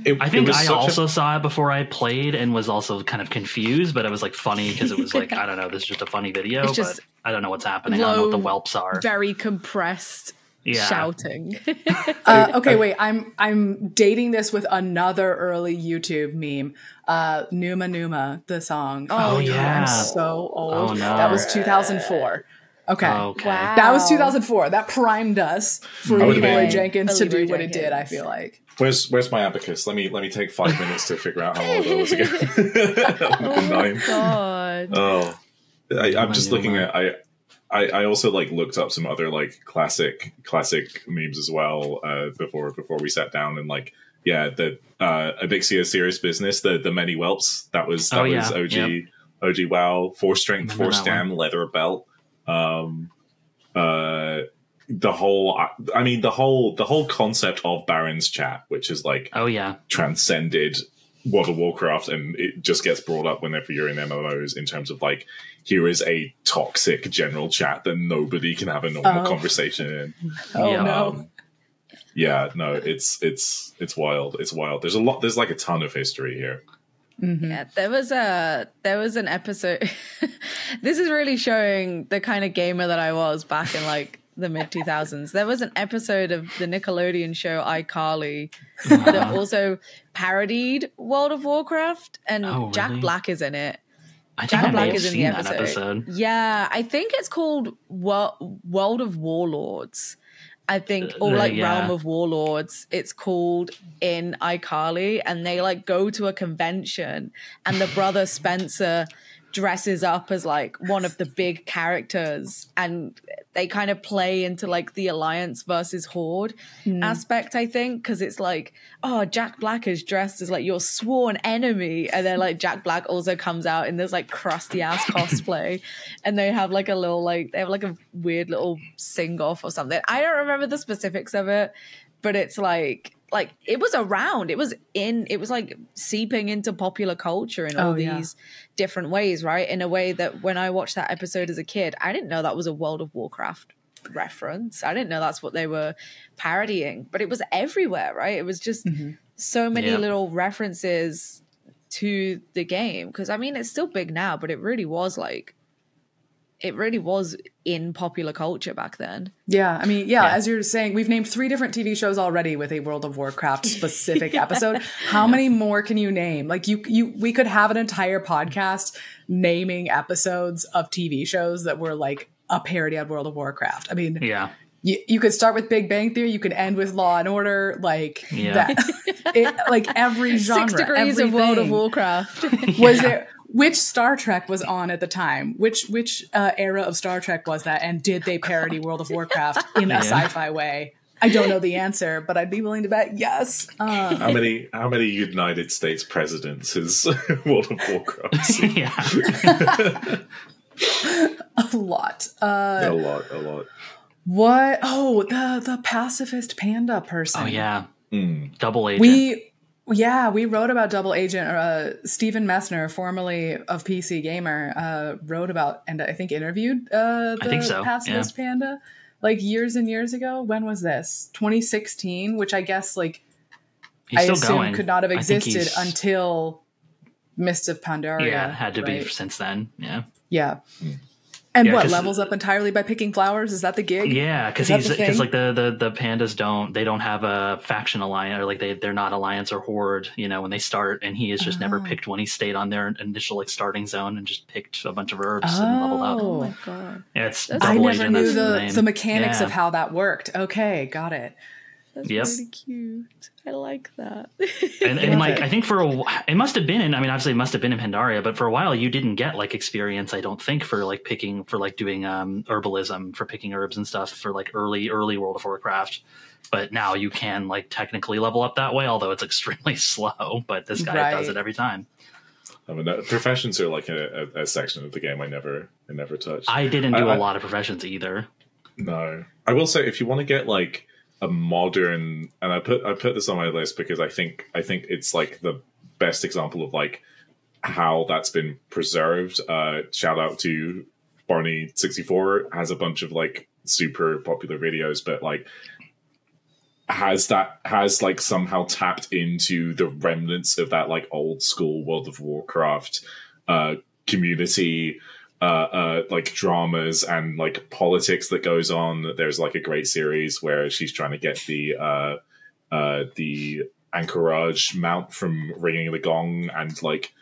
I think I also saw it before I played and was also kind of confused, but it was like funny because it was like, I don't know, this is just a funny video, but I don't know what's happening. I don't know what the whelps are. Very compressed shouting. Okay, wait, I'm dating this with another early YouTube meme. Numa Numa, the song. Oh yeah. I'm so old. Oh, no. That was 2004. Okay. Wow. That was 2004. That primed us for Leroy Jenkins to do what it did, I feel like. Where's my abacus? Let me take 5 minutes to figure out how old I was again. Oh my god. Oh. I'm just looking at I also like looked up some other like classic memes as well before we sat down, and like the Adixia Serious Business, the many whelps, that was OG WoW, 4 strength, 4 stam, leather belt. The whole concept of Baron's chat, which is like transcended World of Warcraft, and it just gets brought up whenever you're in MMOs in terms of like, here is a toxic general chat that nobody can have a normal conversation in. It's wild. It's wild. There's like a ton of history here. Mm-hmm. Yeah, there was an episode This is really showing the kind of gamer that I was back in like the mid 2000s. There was an episode of the Nickelodeon show iCarly that also parodied World of Warcraft, and Jack Black is in it. Jack Black is in the episode. Yeah, I think it's called World of Warlords. I think, or like Realm of Warlords, it's called in iCarly, and they like go to a convention, and the brother Spencer dresses up as like one of the big characters, and they kind of play into like the Alliance versus Horde aspect, I think, because it's like, oh, Jack Black is dressed as like your sworn enemy, and then like Jack Black also comes out in this like crusty ass cosplay, and they have like a little like they have like a weird little sing off or something. I don't remember the specifics of it, but it's like it was around, it was like seeping into popular culture in all these different ways, right? In a way that when I watched that episode as a kid, I didn't know that was a World of Warcraft reference. I didn't know that's what they were parodying, but it was everywhere, right? It was just so many little references to the game. Because I mean, it's still big now, but it really was in popular culture back then. Yeah, I mean, as you're saying, we've named 3 different TV shows already with a World of Warcraft specific episode. How many more can you name? Like we could have an entire podcast naming episodes of TV shows that were like a parody of World of Warcraft. I mean, you could start with Big Bang Theory, you could end with Law and Order, like that. Like every genre, 6 degrees of World of Warcraft. Was there? Which Star Trek was on at the time? Which era of Star Trek was that? And did they parody World of Warcraft in a sci-fi way? I don't know the answer, but I'd be willing to bet yes. How many United States presidents has World of Warcraft seen? A lot. A lot. What? Oh, the pacifist panda person. Oh yeah. Double agent. We wrote about Double Agent. Stephen Messner, formerly of PC Gamer, wrote about and I think interviewed the pacifist panda like years and years ago. When was this? 2016, which I guess like I assume could not have existed until Mists of Pandaria. Yeah, had to be since then. Yeah. Yeah. And levels up entirely by picking flowers? Is that the gig? Yeah, because like the pandas don't have a faction alliance, or like they're not alliance or horde, when they start, and he has just never picked one. He stayed on their initial like starting zone and just picked a bunch of herbs and leveled up. Oh my god! Yeah, it's I never knew the mechanics of how that worked. Okay, got it. That's really cute. I like that. and like I think it must have been in. I mean, obviously, it must have been in Pandaria, but for a while, you didn't get like experience. I don't think for like picking for like doing herbalism, for picking herbs and stuff for like early World of Warcraft. But now you can like technically level up that way, although it's extremely slow. But this guy does it every time. I mean, professions are like a section of the game I never touched. I didn't do a lot of professions either. No, I will say if you want to get like a modern, and I put this on my list because I think it's like the best example of like how that's been preserved. Shout out to Barney64, has a bunch of like super popular videos, but like has like somehow tapped into the remnants of that like old school World of Warcraft community, like dramas and like politics that goes on. There's like a great series where she's trying to get the Anchorage mount from ringing the gong, and like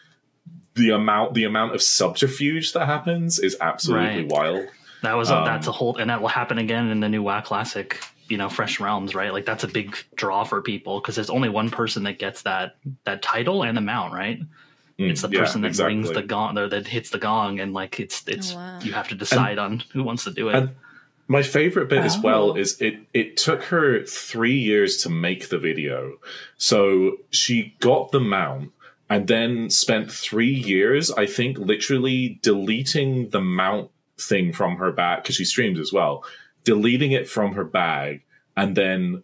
the amount of subterfuge that happens is absolutely wild. That was that's a whole, and that will happen again in the new WoW Classic, Fresh Realms, right? Like that's a big draw for people because there's only one person that gets that title and the mount, right? It's the person that rings the gong, or that hits the gong, and like it's you have to decide on who wants to do it. And my favorite bit as well is it took her 3 years to make the video. So she got the mount and then spent 3 years, I think, literally deleting the mount thing from her bag, because she streams as well, deleting it from her bag, and then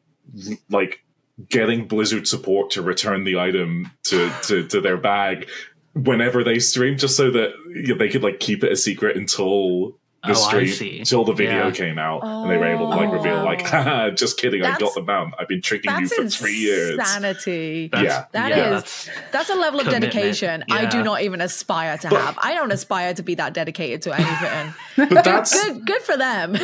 like getting Blizzard support to return the item to their bag whenever they stream, just so that they could like keep it a secret until the street till the video came out, and they were able to like reveal like, haha, just kidding, I got the mount. I've been tricking you for 3 years. Insanity. That's a level of dedication I do not even aspire to have. I don't aspire to be that dedicated to anything. But that's good for them.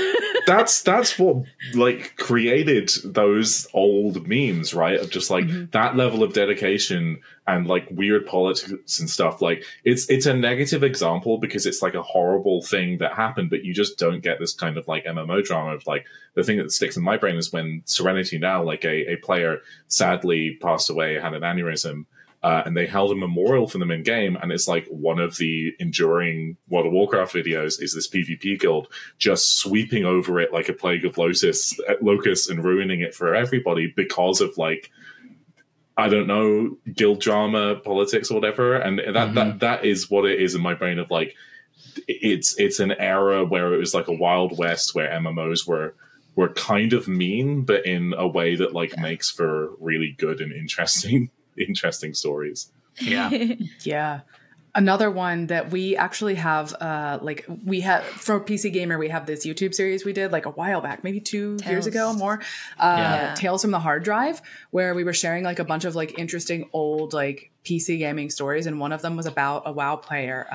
that's what like created those old memes, right? Of just like that level of dedication and like weird politics and stuff. Like it's a negative example because it's like a horrible thing that happened, but you just don't get this kind of like MMO drama of like the thing that sticks in my brain is when Serenity Now, like a player sadly passed away, had an aneurysm. And they held a memorial for them in game, and it's like one of the enduring World of Warcraft videos is this PvP guild just sweeping over it like a plague of locusts and ruining it for everybody because of like, I don't know, guild drama, politics, or whatever. And that is what it is in my brain of like, it's an era where it was like a Wild West where MMOs were kind of mean, but in a way that like makes for really good and interesting stories. Yeah. Another one that we actually have, we have for PC Gamer, we have this YouTube series we did like a while back, maybe 2 years ago or more, Tales from the Hard Drive, where we were sharing like a bunch of like interesting old like PC gaming stories, and one of them was about a WoW player,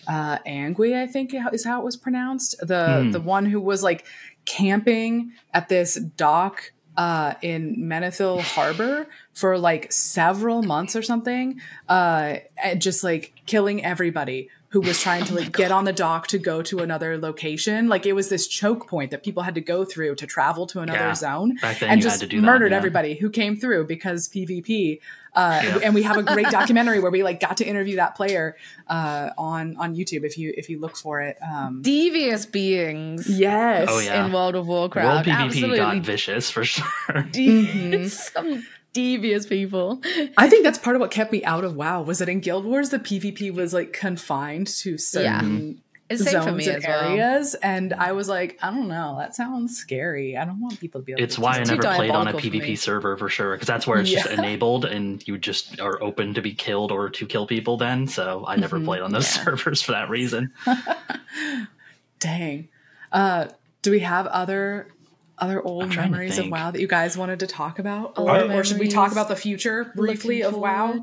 Angui, I think is how it was pronounced, the one who was like camping at this dock in Menethil Harbor for like several months or something, and just like killing everybody who was trying to like get on the dock to go to another location. Like it was this choke point that people had to go through to travel to another zone, and just murdered everybody who came through because PvP. And we have a great documentary where we like got to interview that player on YouTube if you look for it. Devious beings, yes, in World of Warcraft. World PvP got vicious for sure. Some devious people. I think that's part of what kept me out of WoW, was that in Guild Wars the PvP was like confined to certain zones and areas, and I was like, I don't know, that sounds scary. I don't want people to be able it's to why I never played on a PvP server for sure, because that's where it's just enabled and you just are open to be killed or to kill people then, so I never played on those servers for that reason. Dang. Do we have other old memories of WoW that you guys wanted to talk about, or should we talk about the future briefly of WoW?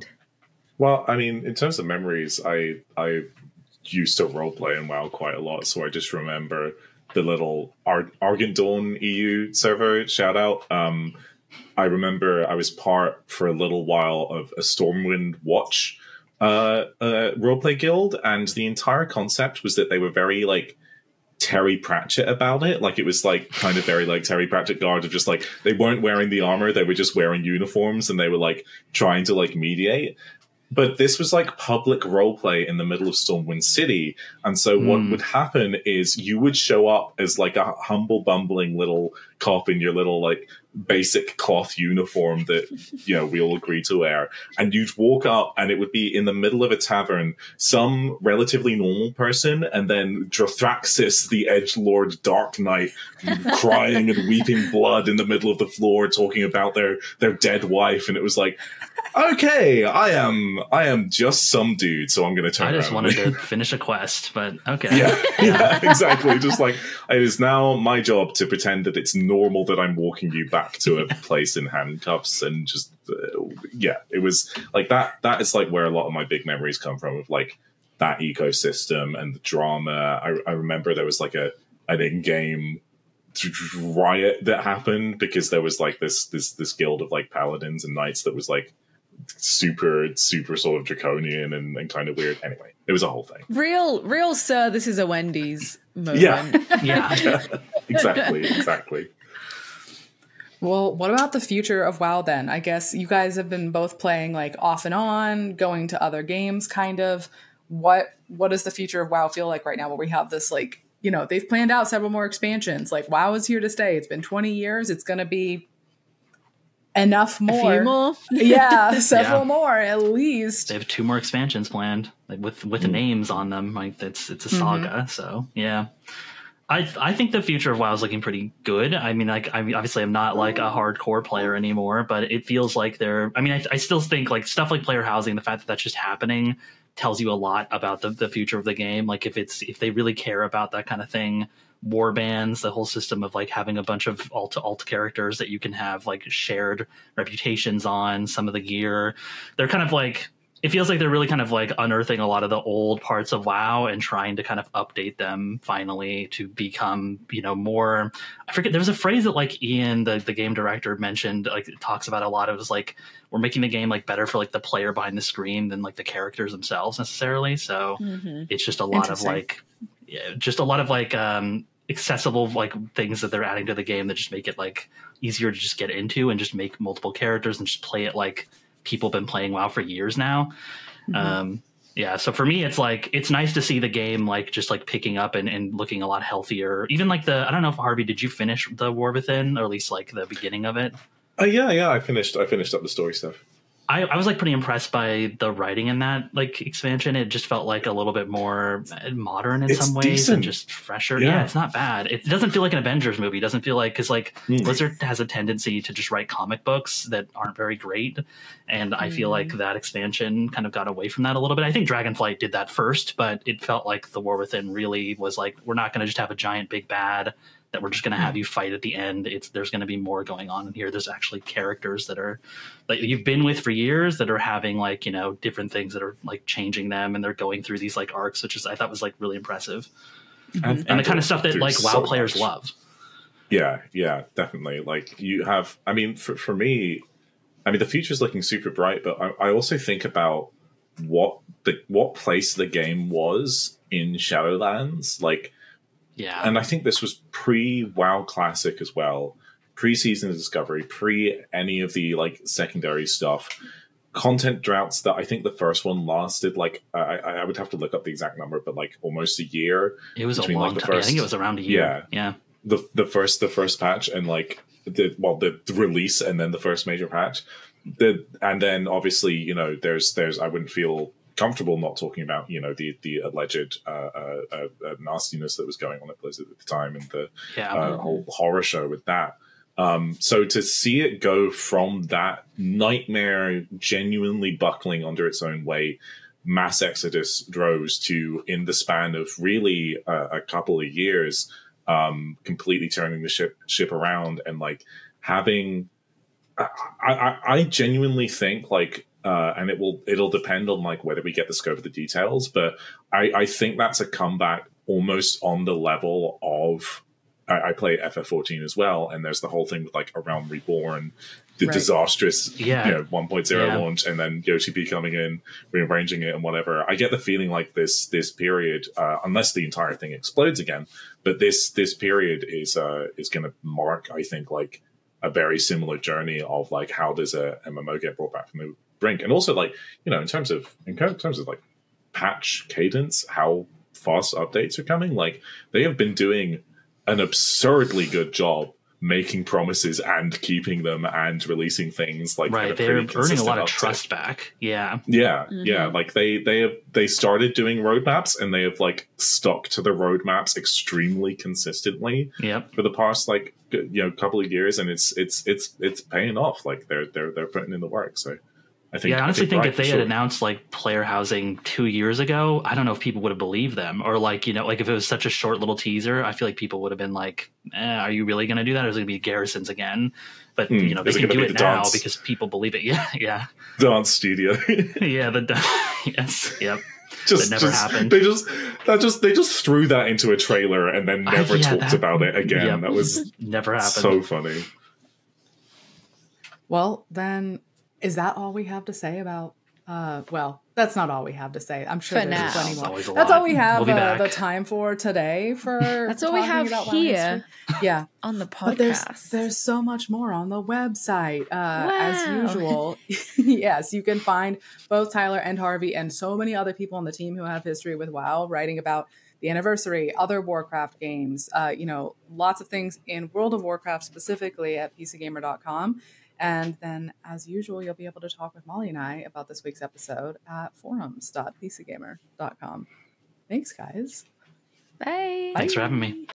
Well, I mean, in terms of memories, I used to roleplay in WoW quite a lot, so I just remember the little Argent Dawn EU server shout out. I remember I was part for a little while of a Stormwind Watch roleplay guild, and the entire concept was that they were very like Terry Pratchett about it. Like it was like kind of very like Terry Pratchett guard of just like, they weren't wearing the armor, they were just wearing uniforms, and they were like trying to like mediate. But this was like public roleplay in the middle of Stormwind City. And so what would happen is you would show up as like a humble, bumbling little cop in your little like basic cloth uniform that, you know, we all agree to wear. And you'd walk up and it would be in the middle of a tavern, some relatively normal person, and then Drothraxis, the edgelord Dark Knight, crying and weeping blood in the middle of the floor, talking about their dead wife. And it was like, okay, I am just some dude, so I'm going to turn around. I just wanted to finish a quest, but okay. Yeah, exactly. Just like, it is now my job to pretend that it's normal that I'm walking you back to a place in handcuffs, and just, it was like that. That is like where a lot of my big memories come from, of like that ecosystem and the drama. I remember there was like an in-game riot that happened because there was like this guild of like paladins and knights that was like super sort of draconian and kind of weird. Anyway, it was a whole thing. Real sir, this is a Wendy's moment. Yeah. Exactly. Well, what about the future of WoW then? I guess you guys have been both playing like off and on, going to other games kind of. What does the future of WoW feel like right now, where we have this like, you know, they've planned out several more expansions. Like WoW is here to stay. It's been 20 years. It's going to be enough more. A few more? Yeah, several more at least. They have 2 more expansions planned, like with names on them. Like it's a saga. So yeah, I think the future of WoW is looking pretty good. I mean, like obviously I'm not like a hardcore player anymore, but it feels like I still think like stuff like player housing, the fact that that's just happening tells you a lot about the future of the game. Like if they really care about that kind of thing, war bands, the whole system of like having a bunch of alt characters that you can have like shared reputations on, some of the gear, they're kind of like, it feels like they're really kind of like unearthing a lot of the old parts of WoW and trying to kind of update them finally to become, you know, more, I forget, there was a phrase that like Ian, the game director, mentioned, like it talks about a lot. It was like, we're making the game like better for like the player behind the screen than like the characters themselves necessarily. So it's just a lot of like, just a lot of like accessible like things that they're adding to the game that just make it like easier to just get into and just make multiple characters and just play it like people have been playing WoW for years now. Yeah, so for me, it's like, it's nice to see the game like just like picking up and looking a lot healthier. Even like I don't know if Harvey, did you finish the War Within, or at least like the beginning of it? Yeah, I finished up the story stuff. I was like pretty impressed by the writing in that like expansion. It just felt like a little bit more modern in some ways, decent. And just fresher. Yeah, it's not bad. It doesn't feel like an Avengers movie. It doesn't feel like, because like Blizzard has a tendency to just write comic books that aren't very great, and I feel like that expansion kind of got away from that a little bit. I think Dragonflight did that first, but it felt like the War Within really was like, we're not going to just have a giant big bad that we're just going to have you fight at the end. There's going to be more going on in here. There's actually characters that are like you've been with for years that are having like, you know, different things that are like changing them, and they're going through these like arcs, which is, I thought was like really impressive. And the kind of stuff that like WoW players love. Yeah, definitely. Like you have, I mean, for me, I mean, the future's looking super bright, but I also think about what place the game was in Shadowlands. Like, yeah. And I think this was pre-WoW Classic as well, pre-Season of Discovery, pre any of the like secondary stuff. Content droughts that I think the first one lasted like I would have to look up the exact number, but like almost a year. It was a long time. I think it was around a year. Yeah. The first patch and like the release and then the first major patch. And then obviously, you know, there's I wouldn't feel comfortable not talking about, you know, the alleged nastiness that was going on at Blizzard at the time, and the whole horror show with that. So to see it go from that nightmare genuinely buckling under its own weight, mass exodus droves, to in the span of really a couple of years, completely turning the ship around, and like having, I genuinely think like, and it'll depend on like whether we get the scope of the details, but I think that's a comeback almost on the level of, I play FF14 as well, and there's the whole thing with like A Realm Reborn, the disastrous 1.0 launch, and then Yoshi coming in, rearranging it and whatever. I get the feeling like this period, unless the entire thing explodes again, but this period is going to mark, I think, like a very similar journey of like, how does a MMO get brought back from the brink, and also like, you know, in terms of like patch cadence, how fast updates are coming. Like they have been doing an absurdly good job making promises and keeping them and releasing things like they're earning a lot of trust back. Yeah. Like they started doing roadmaps, and they have like stuck to the roadmaps extremely consistently for the past like, you know, couple of years, and it's paying off. Like they're putting in the work. So I honestly think if they had announced like player housing 2 years ago, I don't know if people would have believed them, or like, you know, like if it was such a short little teaser, I feel like people would have been like, are you really going to do that? Or is it going to be garrisons again? But you know, they can do it now because people believe it. Yeah. Dance studio. Yes. Yep. That never happened. They just threw that into a trailer and then never talked about it again. Yep. That was never happened. So funny. Well, then, is that all we have to say about? Well, that's not all we have to say. I'm sure there's plenty more. That's all we have the time for today. That's all we have here. Yeah, on the podcast. But there's so much more on the website. As usual, yes, you can find both Tyler and Harvey and so many other people on the team who have history with WoW writing about the anniversary, other Warcraft games. You know, lots of things in World of Warcraft specifically at pcgamer.com. And then, as usual, you'll be able to talk with Mollie and I about this week's episode at forums.pcgamer.com. Thanks, guys. Bye. Thanks for having me.